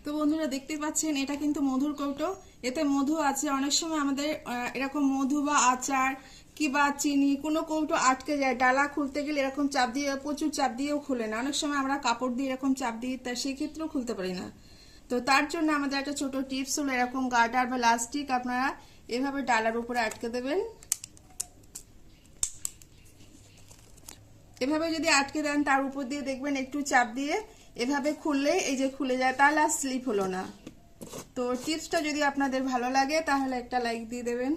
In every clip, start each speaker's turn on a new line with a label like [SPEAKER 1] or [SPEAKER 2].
[SPEAKER 1] তো বন্ধুরা দেখতে পাচ্ছেন এটা কিন্তু মধুর কৌটো, এতে মধু আছে। অনেক সময় আমাদের এরকম মধু বা আচার কি বা চিনি কোনো কৌটো আটকে যায়, ডালা খুলতে গেলে এরকম চাপ দিয়ে, প্রচুর চাপ দিয়েও খুলে না। অনেক সময় আমরা কাপড় দিয়ে এরকম চাপ দিই, তা সেই ক্ষেত্রেও খুলতে পারি না। তো তার জন্য আমাদের একটা ছোট টিপস হলো, এরকম গার্ডার বা লাস্টিক আপনারা এভাবে ডালার উপরে আটকে দেবেন। এভাবে যদি আটকে দেন, তার উপর দিয়ে দেখবেন একটু চাপ দিয়ে এভাবে খুললে এই যে খুলে যায়, তাহলে আর স্লিপ হলো না। তো টিপসটা যদি আপনাদের ভালো লাগে তাহলে একটা লাইক দিয়ে দেবেন।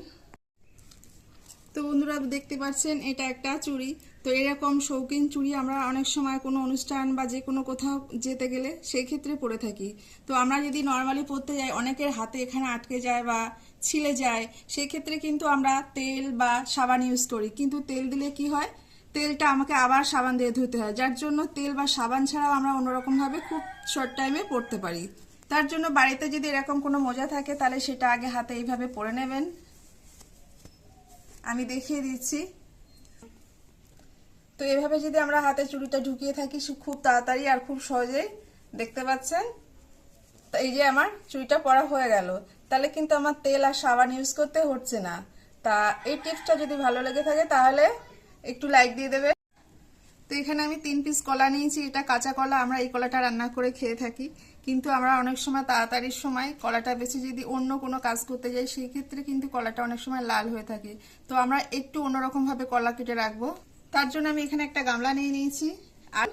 [SPEAKER 1] তো বন্ধুরা দেখতে পাচ্ছেন এটা একটা চুড়ি। তো এরকম শৌখিন চুড়ি আমরা অনেক সময় কোনো অনুষ্ঠান বা যে কোনো কোথাও যেতে গেলে সেই ক্ষেত্রে পরে থাকি। তো আমরা যদি নর্মালি পরতে যাই, অনেকের হাতে এখানে আটকে যায় বা ছিলে যায়, সেই ক্ষেত্রে কিন্তু আমরা তেল বা সাবান ইউজ করি, কিন্তু তেল দিলে কি হয়, তেলটা আমাকে আবার সাবান দিয়ে ধুতে হয়, যার জন্য তেল বা সাবান ছাড়াও আমরা অন্যরকমভাবে খুব শর্ট টাইমে পরতে পারি। তার জন্য বাড়িতে যদি এরকম কোনো মোজা থাকে তাহলে সেটা আগে হাতে এইভাবে পরে নেবেন। আমি দেখিয়ে দিচ্ছি। তো এভাবে যদি আমরা হাতে চুড়িটা ঢুকিয়ে থাকি খুব তাড়াতাড়ি আর খুব সহজেই, দেখতে পাচ্ছেন এই যে আমার চুড়িটা পরা হয়ে গেল, তাহলে কিন্তু আমার তেল আর সাবান ইউজ করতে হচ্ছে না। তা এই টিপসটা যদি ভালো লেগে থাকে তাহলে একটু লাইক দিয়ে দেবে। তো এখানে আমি 3 পিস কলা নিয়েছি, এটা কাঁচা কলা। আমরা এই কলাটা রান্না করে খেয়ে থাকি, কিন্তু আমরা অনেক সময় তাড়াতাড়ির সময় কলাটা বেছে যদি অন্য কোনো কাজ করতে যাই, সেই ক্ষেত্রে কিন্তু কলাটা অনেক সময় লাল হয়ে থাকে। তো আমরা একটু অন্যরকম ভাবে কলা কেটে রাখবো। তার জন্য আমি এখানে একটা গামলা নিয়ে নিয়েছি, আর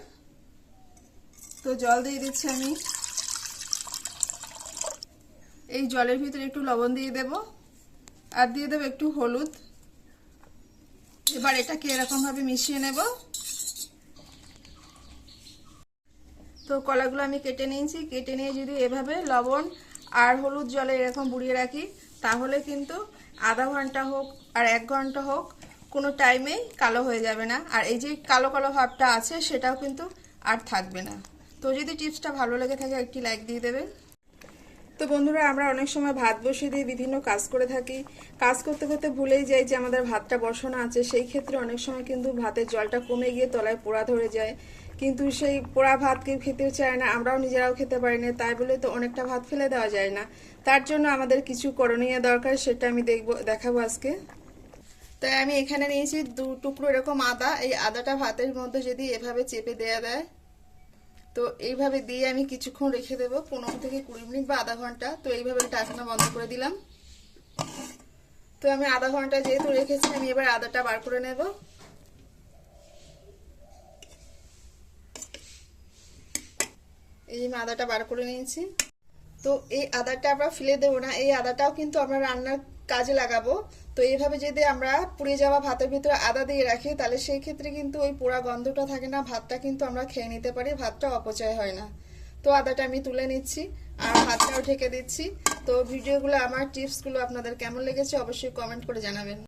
[SPEAKER 1] তো জল দিয়ে দিচ্ছি আমি। এই জলের ভিতরে একটু লবণ দিয়ে দেব, আর দিয়ে দেবো একটু হলুদ। এবার এটাকে এরকম ভাবে মিশিয়ে নেব। তো কলাগুলো আমি কেটে নিয়েছি, কেটে নিয়ে যদি এভাবে লবণ আর হলুদ জলে এরকম বুড়িয়ে রাখি, তাহলে কিন্তু আধা ঘন্টা হোক আর 1 ঘন্টা হোক, কোনো টাইমেই কালো হয়ে যাবে না, আর এই যে কালো কালো ভাবটা আছে সেটাও কিন্তু আর থাকবে না। তো যদি টিপসটা ভালো লেগে থাকে একটি লাইক দিয়ে দেবেন। তো বন্ধুরা আমরা অনেক সময় ভাত বসিয়ে দিয়ে বিভিন্ন কাজ করে থাকি, কাজ করতে করতে ভুলেই যাই যে আমাদের ভাতটা বসানো আছে। সেই ক্ষেত্রে অনেক সময় কিন্তু ভাতের জলটা কমে গিয়ে তলায় পোড়া ধরে যায়, কিন্তু সেই পোড়া ভাত কেউ খেতেও চায় না, আমরাও নিজেরাও খেতে পারি না, তাই বলে তো অনেকটা ভাত ফেলে দেওয়া যায় না। তার জন্য আমাদের কিছু করণীয় দরকার, সেটা আমি দেখাবো আজকে। তাই আমি এখানে নিয়েছি 2 টুকরো এরকম আদা। এই আদাটা ভাতের মধ্যে যদি এভাবে চেপে দেওয়া দেয়, তো এইভাবে দিয়ে আমি কিছুক্ষণ রেখে দেবো, 15 থেকে 20 মিনিট বা আধা ঘন্টা। তো এইভাবে ঢাকনা বন্ধ করে দিলাম। তো আমি আধা ঘন্টা যেহেতু রেখেছি, আমি এবার আদাটা বার করে নেব। এই যে আমি আদাটা বার করে নিয়েছি। তো এই আদাটা আমরা ফেলে দেবো না, এই আদাটাও কিন্তু আমরা রান্নার কাজে লাগাবো। তো এইভাবে যদি আমরা পুড়ে যাওয়া ভাতের ভিতরে আদা দিয়ে রাখি, তাহলে সেই ক্ষেত্রে কিন্তু ওই পোড়া গন্ধটা থাকে না, ভাতটা কিন্তু আমরা খেয়ে নিতে পারি, ভাতটা অপচয় হয় না। তো আদাটা আমি তুলে নিচ্ছি আর ভাতটাও ঢেকে দিচ্ছি। তো ভিডিওগুলো, আমার টিপসগুলো আপনাদের কেমন লেগেছে অবশ্যই কমেন্ট করে জানাবেন।